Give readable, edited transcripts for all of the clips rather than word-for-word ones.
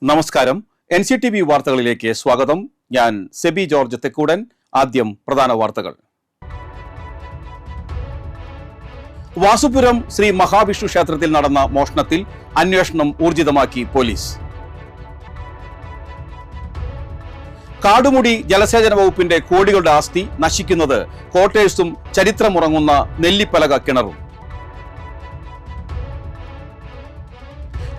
നമസ്കാരം. NCTV വാർത്തകളിലേക്ക് സ്വാഗതം. ഞാൻ സെബി ജോർജ് തെക്കൂടൻ. ആദ്യം പ്രധാന വാർത്തകൾ. വാസുപുരം ശ്രീ മഹാവിഷ്ണു ക്ഷേത്രത്തിൽ നടന്ന മോഷണത്തിൽ അന്വേഷണം ഊർജിതമാക്കി പോലീസ്. കാടുമുടി ജലസേചന വകുപ്പിന്റെ കോടികളുടെ ആസ്തി നശിക്കുന്നത് ക്വാർട്ടേഴ്സും ചരിത്രമുറങ്ങുന്ന നെല്ലിപ്പലക കിണറും.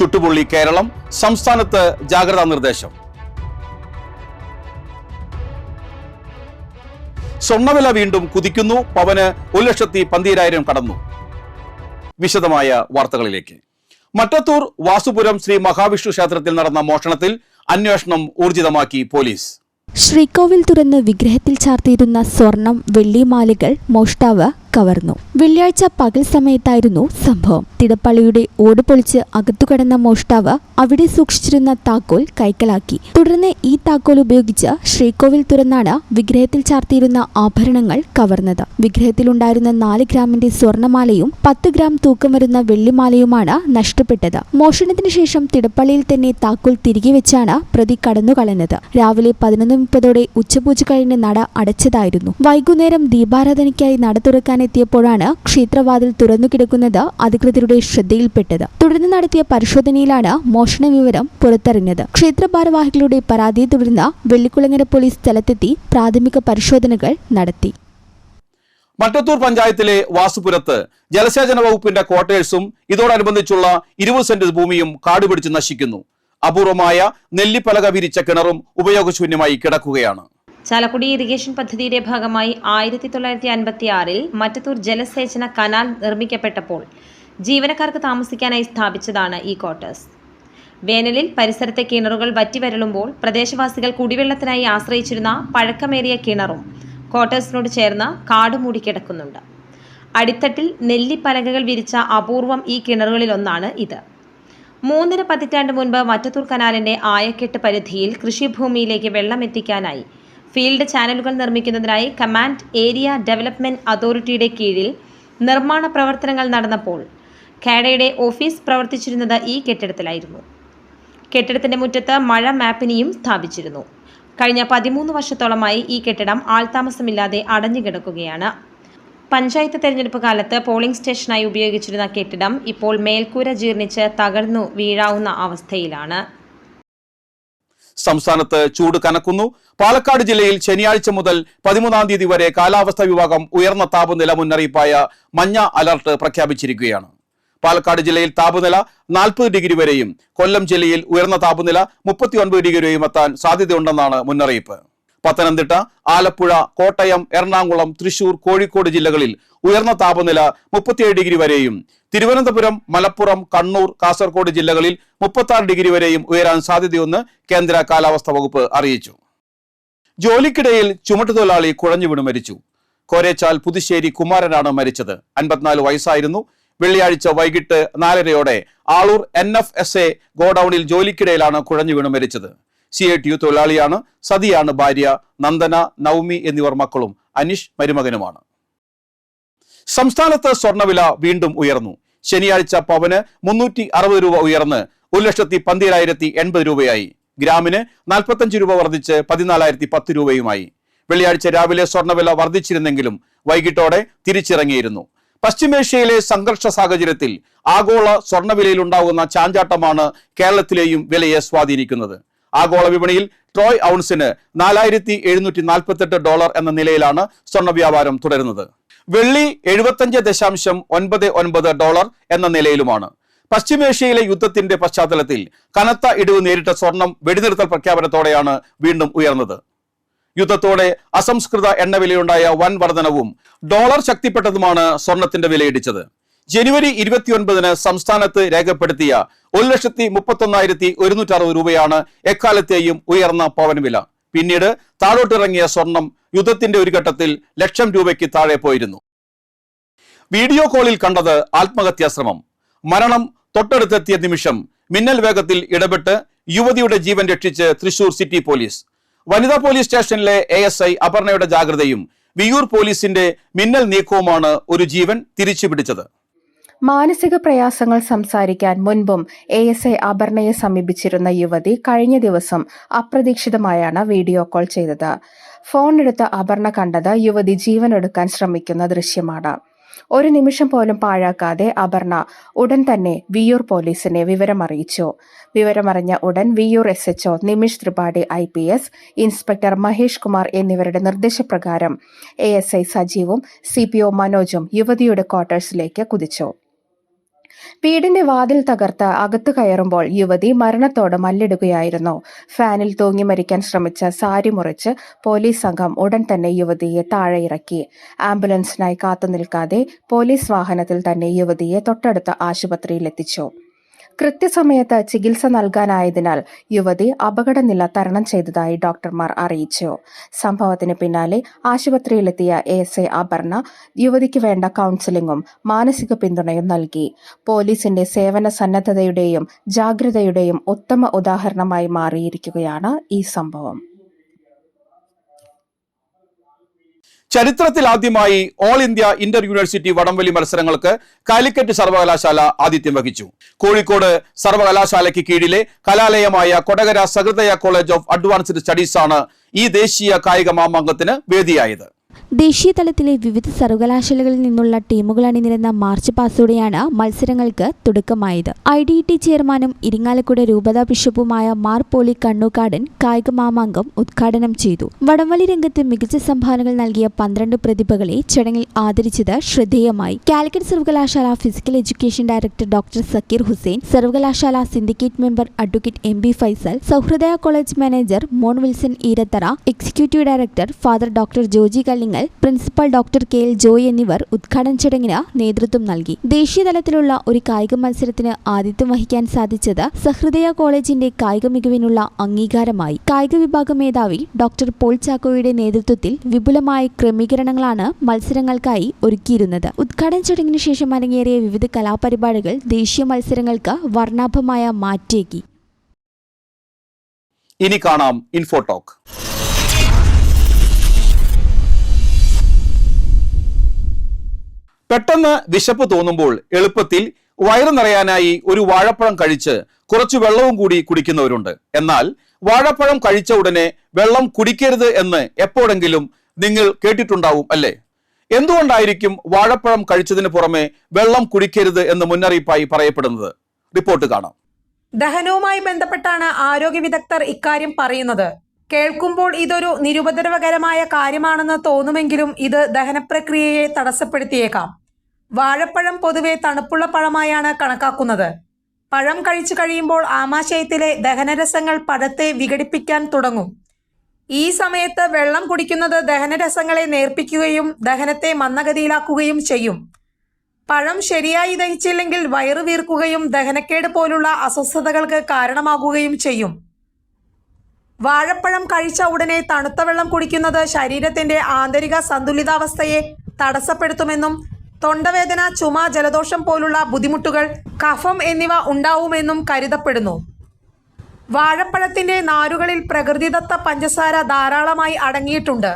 ചുട്ടുപൊള്ളി കേരളം, സംസ്ഥാനത്ത് ജാഗ്രതാ നിർദ്ദേശം. സ്വർണ്ണവില വീണ്ടും കുതിക്കുന്നു. പവന് 1,12,000 കടന്നു. വിശദമായ വാർത്തകളിലേക്ക്. മട്ടത്തൂർ വാസുപുരം ശ്രീ മഹാവിഷ്ണു ക്ഷേത്രത്തിൽ നടന്ന മോഷണത്തിൽ അന്വേഷണം ഊർജിതമാക്കി പോലീസ്. ശ്രീകോവിൽ തുറന്ന് വിഗ്രഹത്തിൽ ചാർത്തിയിരുന്ന സ്വർണം, വെള്ളിമാലകൾ മോഷ്ടാവ് കവർന്നു. വെള്ളിയാഴ്ച പകൽ സമയത്തായിരുന്നു സംഭവം. തിടപ്പള്ളിയുടെ ഓട് പൊളിച്ച് അകത്തുകടന്ന മോഷ്ടാവ് അവിടെ സൂക്ഷിച്ചിരുന്ന താക്കോൽ കൈക്കലാക്കി. തുടർന്ന് ഈ താക്കോൽ ഉപയോഗിച്ച് ശ്രീകോവിൽ തുറന്നാണ് വിഗ്രഹത്തിൽ ചാർത്തിയിരുന്ന ആഭരണങ്ങൾ കവർന്നത്. വിഗ്രഹത്തിലുണ്ടായിരുന്ന 4 ഗ്രാമിന്റെ സ്വർണമാലയും 10 ഗ്രാം തൂക്കം വരുന്ന വെള്ളിമാലയുമാണ് നഷ്ടപ്പെട്ടത്. മോഷണത്തിന് ശേഷം തിടപ്പള്ളിയിൽ തന്നെ താക്കോൽ തിരികെ വെച്ചാണ് പ്രതി കടന്നുകളഞ്ഞത്. രാവിലെ 11:30 ഉച്ചപൂജ കഴിഞ്ഞ് നട അടച്ചതായിരുന്നു. വൈകുന്നേരം ദീപാരാധനയ്ക്കായി നട തുറക്കാൻ എത്തിയപ്പോഴാണ് ക്ഷേത്രവാതിൽ തുറന്നു കിടക്കുന്നത് അധികൃതരുടെ ശ്രദ്ധയിൽപ്പെട്ടത്. തുടർന്ന് നടത്തിയ പരിശോധനയിലാണ് മോഷണ വിവരം പുറത്തറിഞ്ഞത്. ക്ഷേത്ര ഭാരവാഹികളുടെ പരാതിയെ തുടർന്ന് വെള്ളിക്കുളങ്ങര പോലീസ് സ്ഥലത്തെത്തി പ്രാഥമിക പരിശോധനകൾ നടത്തി. മട്ടത്തൂർ പഞ്ചായത്തിലെ വാസുപുരത്ത് ജലസേചന വകുപ്പിന്റെ ക്വാർട്ടേഴ്സും ഇതോടനുബന്ധിച്ചുള്ള 20 സെന്റ് ഭൂമിയും കാടുപിടിച്ച് നശിക്കുന്നു. അപൂർവമായ നെല്ലിപ്പലക വിരിച്ച കിണറും ഉപയോഗശൂന്യമായി കിടക്കുകയാണ്. ചാലക്കുടി ഇറിഗേഷൻ പദ്ധതിയുടെ ഭാഗമായി 1956 മട്ടത്തൂർ ജലസേചന കനാൽ നിർമ്മിക്കപ്പെട്ടപ്പോൾ ജീവനക്കാർക്ക് താമസിക്കാനായി സ്ഥാപിച്ചതാണ് ഈ ക്വാർട്ടേഴ്സ്. വേനലിൽ പരിസരത്തെ കിണറുകൾ വറ്റിവരളുമ്പോൾ പ്രദേശവാസികൾ കുടിവെള്ളത്തിനായി ആശ്രയിച്ചിരുന്ന പഴക്കമേറിയ കിണറും ക്വാർട്ടേഴ്സിനോട് ചേർന്ന് കാടുമൂടി കിടക്കുന്നുണ്ട്. അടിത്തട്ടിൽ നെല്ലിപ്പലകകൾ വിരിച്ച അപൂർവം ഈ കിണറുകളിലൊന്നാണ് ഇത്. 3.5 പതിറ്റാണ്ട് മുൻപ് മട്ടത്തൂർ കനാലിന്റെ ആയക്കെട്ട് പരിധിയിൽ കൃഷിഭൂമിയിലേക്ക് വെള്ളം എത്തിക്കാനായി ഫീൽഡ് ചാനലുകൾ നിർമ്മിക്കുന്നതിനായി കമാൻഡ് ഏരിയ ഡെവലപ്മെന്റ് അതോറിറ്റിയുടെ കീഴിൽ നിർമ്മാണ പ്രവർത്തനങ്ങൾ നടന്നപ്പോൾ കാഡയുടെ ഓഫീസ് പ്രവർത്തിച്ചിരുന്നത് ഈ കെട്ടിടത്തിലായിരുന്നു. കെട്ടിടത്തിന്റെ മുറ്റത്ത് മഴ മാപ്പിനിയും സ്ഥാപിച്ചിരുന്നു. കഴിഞ്ഞ 13 വർഷത്തോളമായി ഈ കെട്ടിടം ആൾതാമസമില്ലാതെ അടഞ്ഞുകിടക്കുകയാണ്. പഞ്ചായത്ത് തെരഞ്ഞെടുപ്പ് കാലത്ത് പോളിംഗ് സ്റ്റേഷനായി ഉപയോഗിച്ചിരുന്ന കെട്ടിടം ഇപ്പോൾ മേൽക്കൂര ജീർണിച്ച് തകർന്നു വീഴാവുന്ന അവസ്ഥയിലാണ്. സംസ്ഥാനത്ത് ചൂട് കനക്കുന്നു. പാലക്കാട് ജില്ലയിൽ ശനിയാഴ്ച മുതൽ 13-ാം തീയതി വരെ കാലാവസ്ഥാ വിഭാഗം ഉയർന്ന താപനില മുന്നറിയിപ്പായ മഞ്ഞ അലർട്ട് പ്രഖ്യാപിച്ചിരിക്കുകയാണ്. പാലക്കാട് ജില്ലയിൽ താപനില 40 ഡിഗ്രി വരെയും കൊല്ലം ജില്ലയിൽ ഉയർന്ന താപനില 39 ഡിഗ്രി വരെയും എത്താൻ സാധ്യതയുണ്ടെന്നാണ് മുന്നറിയിപ്പ്. പത്തനംതിട്ട, ആലപ്പുഴ, കോട്ടയം, എറണാകുളം, തൃശൂർ, കോഴിക്കോട് ജില്ലകളിൽ ഉയർന്ന താപനില 37 ഡിഗ്രി വരെയും തിരുവനന്തപുരം, മലപ്പുറം, കണ്ണൂർ, കാസർഗോഡ് ജില്ലകളിൽ 36 ഡിഗ്രി വരെയും ഉയരാൻ സാധ്യതയെന്ന് കേന്ദ്ര കാലാവസ്ഥാ വകുപ്പ് അറിയിച്ചു. ജോലിക്കിടയിൽ ചുമട്ടുതൊഴിലാളി കുഴഞ്ഞു വീണ് മരിച്ചു. കോരേച്ചാൽ പുതുശ്ശേരി കുമാരനാണ് മരിച്ചത്. 54 വയസ്സായിരുന്നു. വെള്ളിയാഴ്ച വൈകിട്ട് 4:30 ആളൂർ NFSA ഗോഡൌണിൽ ജോലിക്കിടയിലാണ് കുഴഞ്ഞു വീണ് മരിച്ചത്. CITU തൊഴിലാളിയാണ്. സതിയാണ് ഭാര്യ. നന്ദന, നവമി എന്നിവർ മക്കളും. അനീഷ് മരുമകനുമാണ്. സംസ്ഥാനത്ത് സ്വർണ്ണവില വീണ്ടും ഉയർന്നു. ശനിയാഴ്ച പവന് 360 രൂപ ഉയർന്ന് 1,12,080 രൂപയായി. ഗ്രാമിന് 45 രൂപ വർദ്ധിച്ച് 14,010 രൂപയുമായി. വെള്ളിയാഴ്ച രാവിലെ സ്വർണ്ണവില വർദ്ധിച്ചിരുന്നെങ്കിലും വൈകിട്ടോടെ തിരിച്ചിറങ്ങിയിരുന്നു. പശ്ചിമേഷ്യയിലെ സംഘർഷ സാഹചര്യത്തിൽ ആഗോള സ്വർണ്ണവിലയിൽ ഉണ്ടാകുന്ന ചാഞ്ചാട്ടമാണ് കേരളത്തിലെയും വിലയെ സ്വാധീനിക്കുന്നത്. ആഗോള വിപണിയിൽ ട്രോയ് ഔൺസിന് $4,748 എന്ന നിലയിലാണ് സ്വർണ്ണ വ്യാപാരം തുടരുന്നത്. വെള്ളി $75.99 എന്ന നിലയിലുമാണ്. പശ്ചിമേഷ്യയിലെ യുദ്ധത്തിന്റെ പശ്ചാത്തലത്തിൽ കനത്ത ഇടിവ് നേരിട്ട സ്വർണം വെടിനിർത്തൽ പ്രഖ്യാപനത്തോടെയാണ് വീണ്ടും ഉയർന്നത്. യുദ്ധത്തോടെ അസംസ്കൃത എണ്ണവിലയുണ്ടായ വൻ വർധനവും ഡോളർ ശക്തിപ്പെട്ടതുമാണ് സ്വർണത്തിന്റെ വിലയിടിച്ചത്. ജനുവരി 29-ന് സംസ്ഥാനത്ത് രേഖപ്പെടുത്തിയ 1,31,160 രൂപയാണ് എക്കാലത്തെയും ഉയർന്ന പവൻ വില. പിന്നീട് താഴോട്ടിറങ്ങിയ സ്വർണം യുദ്ധത്തിന്റെ ഒരു ഘട്ടത്തിൽ ലക്ഷം രൂപയ്ക്ക് താഴെ പോയിരുന്നു. വീഡിയോ കോളിൽ കണ്ടത് ആത്മഹത്യാശ്രമം. മരണം തൊട്ടടുത്തെത്തിയ നിമിഷം മിന്നൽ വേഗത്തിൽ ഇടപെട്ട് യുവതിയുടെ ജീവൻ രക്ഷിച്ച് തൃശൂർ സിറ്റി പോലീസ്. വനിതാ പോലീസ് സ്റ്റേഷനിലെ ASI അപർണയുടെ ജാഗ്രതയും വിയൂർ പോലീസിന്റെ മിന്നൽ നീക്കവുമാണ് ഒരു ജീവൻ തിരിച്ചുപിടിച്ചത്. മാനസിക പ്രയാസങ്ങൾ സംസാരിക്കാൻ മുൻപും ASI അപർണയെ സമീപിച്ചിരുന്ന യുവതി കഴിഞ്ഞ ദിവസം അപ്രതീക്ഷിതമായാണ് വീഡിയോ കോൾ ചെയ്തത്. ഫോണെടുത്ത അപർണ കണ്ടത് യുവതി ജീവനെടുക്കാൻ ശ്രമിക്കുന്ന ദൃശ്യമാണ്. ഒരു നിമിഷം പോലും പാഴാക്കാതെ അപർണ ഉടൻ തന്നെ വിയ്യൂർ പോലീസിനെ വിവരമറിയിച്ചു. വിവരമറിഞ്ഞ ഉടൻ Viyyur SHO Nimish Tripathi IPS, inspector Mahesh Kumar എന്നിവരുടെ നിർദ്ദേശപ്രകാരം ASI സജീവും CPO മനോജും യുവതിയുടെ ക്വാർട്ടേഴ്സിലേക്ക് കുതിച്ചു. വീടിന്റെ വാതിൽ തകർത്ത് അകത്തു കയറുമ്പോൾ യുവതി മരണത്തോട് മല്ലിടുകയായിരുന്നു. ഫാനിൽ തൂങ്ങി മരിക്കാൻ ശ്രമിച്ച സാരി മുറിച്ച് പോലീസ് സംഘം ഉടൻ തന്നെ യുവതിയെ താഴെ ഇറക്കി. ആംബുലൻസിനായി കാത്തുനിൽക്കാതെ പോലീസ് വാഹനത്തിൽ തന്നെ യുവതിയെ തൊട്ടടുത്ത ആശുപത്രിയിലെത്തിച്ചു. കൃത്യസമയത്ത് ചികിത്സ നൽകാനായതിനാൽ യുവതി അപകടനില തരണം ചെയ്തതായി ഡോക്ടർമാർ അറിയിച്ചു. സംഭവത്തിന് പിന്നാലെ ആശുപത്രിയിലെത്തിയ ASI അപർണ യുവതിക്ക് വേണ്ട കൗൺസിലിംഗും മാനസിക പിന്തുണയും നൽകി. പോലീസിന്റെ സേവന സന്നദ്ധതയുടെയും ജാഗ്രതയുടെയും ഉത്തമ ഉദാഹരണമായി മാറിയിരിക്കുകയാണ് ഈ സംഭവം. ചരിത്രത്തിൽ ആദ്യമായി ഓൾ ഇന്ത്യ ഇന്റർ യൂണിവേഴ്സിറ്റി വടംവലി മത്സരങ്ങൾക്ക് കാലിക്കറ്റ് സർവകലാശാല ആതിഥ്യം വഹിച്ചു. കോഴിക്കോട് സർവകലാശാലയ്ക്ക് കീഴിലെ കലാലയമായ കൊടകര സഹൃദയ കോളേജ് ഓഫ് അഡ്വാൻസ്ഡ് സ്റ്റഡീസാണ് ഈ ദേശീയ കായിക മാമാങ്കത്തിന് വേദിയായത്. ദേശീയ തലത്തിലെ വിവിധ സർവകലാശാലകളിൽ നിന്നുള്ള ടീമുകൾ അണിനിരന്ന മാർച്ച് പാസോടെയാണ് മത്സരങ്ങൾക്ക് തുടക്കമായത്. IDET ചെയർമാനും ഇരിങ്ങാലക്കുട രൂപതാ ബിഷപ്പുമായ മാർ പോളി കണ്ണൂക്കാടൻ കായിക മാമാങ്കം ഉദ്ഘാടനം ചെയ്തു. വടംവലി രംഗത്ത് മികച്ച സംഭാവനകൾ നൽകിയ 12 പ്രതിഭകളെ ചടങ്ങിൽ ആദരിച്ചത് ശ്രദ്ധേയമായി. കാലിക്കറ്റ് സർവകലാശാല physical education director doctor Zakir Hussain, സർവകലാശാല syndicate member advocate MB Faisal, Sahrdaya college manager Mon Wilson Eerathara, executive director father doctor Joji Kallingal, principal doctor KL Joy എന്നിവർ ഉദ്ഘാടന ചടങ്ങിന് നേതൃത്വം നൽകി. ദേശീയ തലത്തിലുള്ള ഒരു കായിക മത്സരത്തിന് ആതിഥ്യം വഹിക്കാൻ സാധിച്ചത് സഹൃദയ കോളേജിന്റെ കായിക മികവിനുള്ള അംഗീകാരമായി. കായിക വിഭാഗം മേധാവി ഡോക്ടർ പോൾ ചാക്കോയുടെ നേതൃത്വത്തിൽ വിപുലമായ ക്രമീകരണങ്ങളാണ് മത്സരങ്ങൾക്കായി ഒരുക്കിയിരുന്നത്. ഉദ്ഘാടന ചടങ്ങിന് ശേഷം അരങ്ങേറിയ വിവിധ കലാപരിപാടികൾ ദേശീയ മത്സരങ്ങൾക്ക് വർണ്ണാഭമായ മാറ്റേകി. ഇനി കാണാം ഇൻഫോടോക്ക്. പെട്ടെന്ന് വിശപ്പ് തോന്നുമ്പോൾ എളുപ്പത്തിൽ വയറ് നിറയാനായി ഒരു വാഴപ്പഴം കഴിച്ച് കുറച്ച് വെള്ളവും കൂടി കുടിക്കുന്നവരുണ്ട്. എന്നാൽ വാഴപ്പഴം കഴിച്ച ഉടനെ വെള്ളം കുടിക്കരുത് എന്ന് എപ്പോഴെങ്കിലും നിങ്ങൾ കേട്ടിട്ടുണ്ടാവും അല്ലേ? എന്തുകൊണ്ടായിരിക്കും വാഴപ്പഴം കഴിച്ചതിന് പുറമെ വെള്ളം കുടിക്കരുത് എന്ന് മുന്നറിയിപ്പായി പറയപ്പെടുന്നത്? റിപ്പോർട്ട് കാണാം. ദഹനവുമായി ബന്ധപ്പെട്ടാണ് ആരോഗ്യ വിദഗ്ധർ ഇക്കാര്യം പറയുന്നത്. കേൾക്കുമ്പോൾ ഇതൊരു നിരുപദ്രവകരമായ കാര്യമാണെന്ന് തോന്നുമെങ്കിലും ഇത് ദഹനപ്രക്രിയയെ തടസ്സപ്പെടുത്തിയേക്കാം. വാഴപ്പഴം പൊതുവെ തണുപ്പുള്ള പഴമായാണ് കണക്കാക്കുന്നത്. പഴം കഴിച്ചു കഴിയുമ്പോൾ ആമാശയത്തിലെ ദഹനരസങ്ങൾ പഴത്തെ വിഘടിപ്പിക്കാൻ തുടങ്ങും. ഈ സമയത്ത് വെള്ളം കുടിക്കുന്നത് ദഹനരസങ്ങളെ നേർപ്പിക്കുകയും ദഹനത്തെ മന്ദഗതിയിലാക്കുകയും ചെയ്യും. പഴം ശരിയായി ദഹിച്ചില്ലെങ്കിൽ വയറു വീർക്കുകയും ദഹനക്കേട് പോലുള്ള അസ്വസ്ഥതകൾക്ക് കാരണമാകുകയും ചെയ്യും. വാഴപ്പഴം കഴിച്ച ഉടനെ തണുത്ത വെള്ളം കുടിക്കുന്നത് ശരീരത്തിന്റെ ആന്തരിക സന്തുലിതാവസ്ഥയെ തടസ്സപ്പെടുത്തുമെന്നും തൊണ്ടവേദന, ചുമ, ജലദോഷം പോലുള്ള ബുദ്ധിമുട്ടുകൾ, കഫം എന്നിവ ഉണ്ടാവുമെന്നും കരുതപ്പെടുന്നു. വാഴപ്പഴത്തിന്റെ നാരുകളിൽ പ്രകൃതിദത്ത പഞ്ചസാര ധാരാളമായി അടങ്ങിയിട്ടുണ്ട്.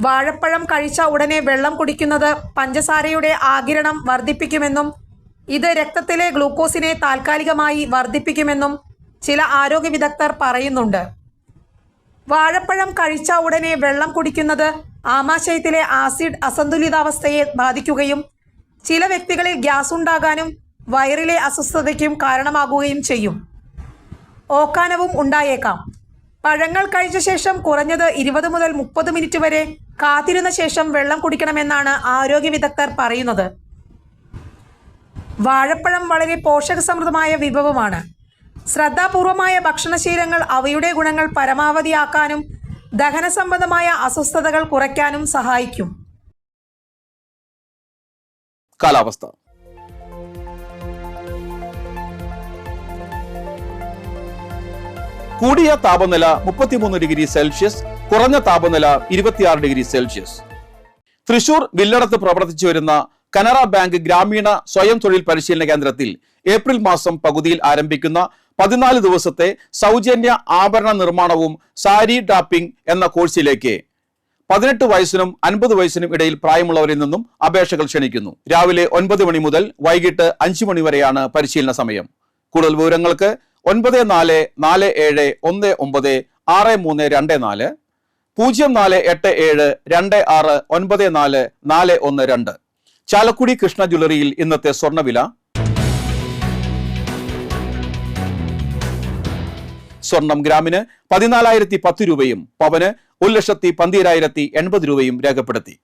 വാഴപ്പഴം കഴിച്ച ഉടനെ വെള്ളം കുടിക്കുന്നത് പഞ്ചസാരയുടെ ആഗിരണം വർദ്ധിപ്പിക്കുമെന്നും ഇത് രക്തത്തിലെ ഗ്ലൂക്കോസിനെ താൽക്കാലികമായി വർദ്ധിപ്പിക്കുമെന്നും ചില ആരോഗ്യ വിദഗ്ധർ പറയുന്നുണ്ട്. വാഴപ്പഴം കഴിച്ച ഉടനെ വെള്ളം കുടിക്കുന്നത് ആമാശയത്തിലെ ആസിഡ് അസന്തുലിതാവസ്ഥയെ ബാധിക്കുകയും ചില വ്യക്തികളിൽ ഗ്യാസ് ഉണ്ടാകാനും വയറിലെ അസ്വസ്ഥതയ്ക്കും കാരണമാകുകയും ചെയ്യും. ഓക്കാനവും ഉണ്ടായേക്കാം. പഴങ്ങൾ കഴിച്ച ശേഷം കുറഞ്ഞത് 20 മുതൽ 30 മിനിറ്റ് വരെ കാത്തിരുന്ന ശേഷം വെള്ളം കുടിക്കണമെന്നാണ് ആരോഗ്യ വിദഗ്ധർ പറയുന്നത്. വാഴപ്പഴം വളരെ പോഷകസമൃദ്ധമായ വിഭവമാണ്. ശ്രദ്ധാപൂർവമായ ഭക്ഷണശീലങ്ങൾ അവയുടെ ഗുണങ്ങൾ പരമാവധിയാക്കാനും ദഹന സംബന്ധമായ അസ്വസ്ഥതകൾ കുറയ്ക്കാനും സഹായിക്കും. കാലാവസ്ഥ. കൂടിയ താപനില 33 ഡിഗ്രി സെൽഷ്യസ്, കുറഞ്ഞ താപനില 26 ഡിഗ്രി സെൽഷ്യസ്. തൃശൂർ വില്ലടത്ത് പ്രവർത്തിച്ചു വരുന്ന കനറ ബാങ്ക് ഗ്രാമീണ സ്വയം തൊഴിൽ പരിശീലന കേന്ദ്രത്തിൽ ഏപ്രിൽ മാസം പകുതിയിൽ ആരംഭിക്കുന്ന 14 ദിവസത്തെ സൗജന്യ ആഭരണ നിർമ്മാണവും സാരി ഡാപ്പിംഗ് എന്ന കോഴ്സിലേക്ക് 18 വയസ്സിനും 50 വയസ്സിനും ഇടയിൽ പ്രായമുള്ളവരിൽ നിന്നും അപേക്ഷകൾ ക്ഷണിക്കുന്നു. രാവിലെ 9 മണി മുതൽ വൈകിട്ട് 5 മണി വരെയാണ് പരിശീലന സമയം. കൂടുതൽ വിവരങ്ങൾക്ക് 9419196324 0487269412. ചാലക്കുടി കൃഷ്ണ ജ്വല്ലറിയിൽ ഇന്നത്തെ സ്വർണ്ണവില. സ്വർണം ഗ്രാമിന് 14,010 രൂപയും പവന് 1,12,080 രൂപയും രേഖപ്പെടുത്തി.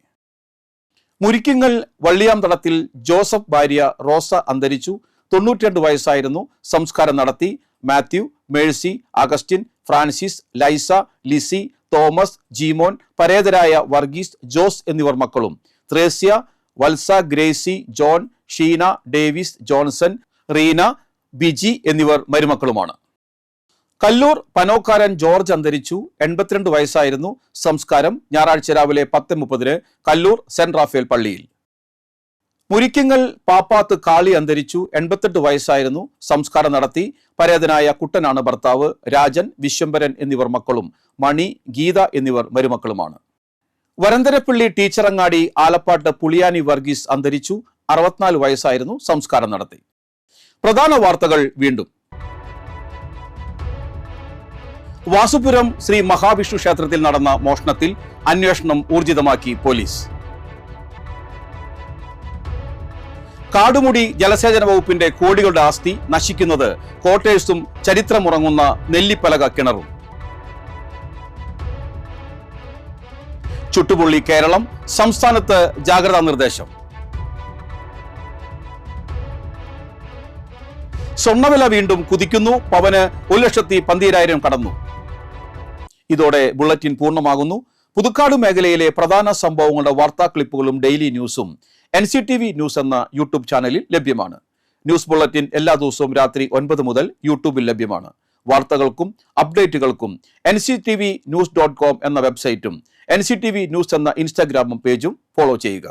മുരിക്കിങ്ങൽ വള്ളിയാംതടത്തിൽ ജോസഫ് ഭാര്യ റോസ അന്തരിച്ചു. 92 വയസ്സായിരുന്നു. സംസ്കാരം നടത്തി. Mathew, Mercy, Augustine, Francis, Laiza, Lissy, Thomas, Jeemon, പരേതരായ വർഗീസ്, ജോസ് എന്നിവർ മക്കളും. Thresia, Valsa, Gracy, John, Sheena, Davis, Johnson, Reena, Biji എന്നിവർ മരുമക്കളുമാണ്. കല്ലൂർ പനോക്കാരൻ ജോർജ് അന്തരിച്ചു. 82 വയസ്സായിരുന്നു. സംസ്കാരം ഞായറാഴ്ച രാവിലെ 10:30 കല്ലൂർ സെന്റ് റാഫേൽ പള്ളിയിൽ. മുരിക്കിങ്ങൽ പാപ്പാത്ത് കാളി അന്തരിച്ചു. 88 വയസ്സായിരുന്നു. സംസ്കാരം നടത്തി. പരേതനായ കുട്ടനാണ് ഭർത്താവ്. രാജൻ, വിശ്വംഭരൻ എന്നിവർ മക്കളും. മണി, ഗീത എന്നിവർ മരുമക്കളുമാണ്. വരന്തരപ്പള്ളി ടീച്ചറങ്ങാടി ആലപ്പാട്ട് പുളിയാനി വർഗീസ് അന്തരിച്ചു. 64 വയസ്സായിരുന്നു. സംസ്കാരം നടത്തി. പ്രധാന വാർത്തകൾ വീണ്ടും. വാസുപുരം ശ്രീ മഹാവിഷ്ണു ക്ഷേത്രത്തിൽ നടന്ന മോഷണത്തിൽ അന്വേഷണം ഊർജിതമാക്കി പോലീസ്. കാടുമുടി ജലസേചന വകുപ്പിന്റെ കോടികളുടെ ആസ്തി നശിക്കുന്നത് കോട്ടേഴ്സും ചരിത്രമുറങ്ങുന്ന നെല്ലിപ്പലക കിണറും. ചുട്ടുപൊള്ളി കേരളം, സംസ്ഥാനത്ത് ജാഗ്രതാ നിർദ്ദേശം. സ്വർണ്ണവില വീണ്ടും കുതിക്കുന്നു. പവന് 1,12,000 കടന്നു. ഇതോടെ ബുള്ളറ്റിൻ പൂർണ്ണമാകുന്നു. പുതുക്കാട് മേഖലയിലെ പ്രധാന സംഭവങ്ങളുടെ വാർത്താ ക്ലിപ്പുകളും ഡെയിലി ന്യൂസും NCTV ന്യൂസ് എന്ന യൂട്യൂബ് ചാനലിൽ ലഭ്യമാണ്. ന്യൂസ് ബുള്ളറ്റിൻ എല്ലാ ദിവസവും രാത്രി 9 മുതൽ യൂട്യൂബിൽ ലഭ്യമാണ്. വാർത്തകൾക്കും അപ്ഡേറ്റുകൾക്കും nctvnews.com എന്ന വെബ്സൈറ്റും NCTV ന്യൂസ് എന്ന ഇൻസ്റ്റാഗ്രാമും പേജും ഫോളോ ചെയ്യുക.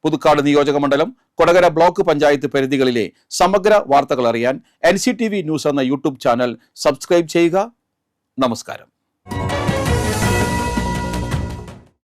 പുതുക്കാട് നിയോജക മണ്ഡലം, കൊടകര ബ്ലോക്ക് പഞ്ചായത്ത് പരിധികളിലെ സമഗ്ര വാർത്തകൾ അറിയാൻ NCTV ന്യൂസ് എന്ന യൂട്യൂബ് ചാനൽ സബ്സ്ക്രൈബ് ചെയ്യുക. നമസ്കാരം.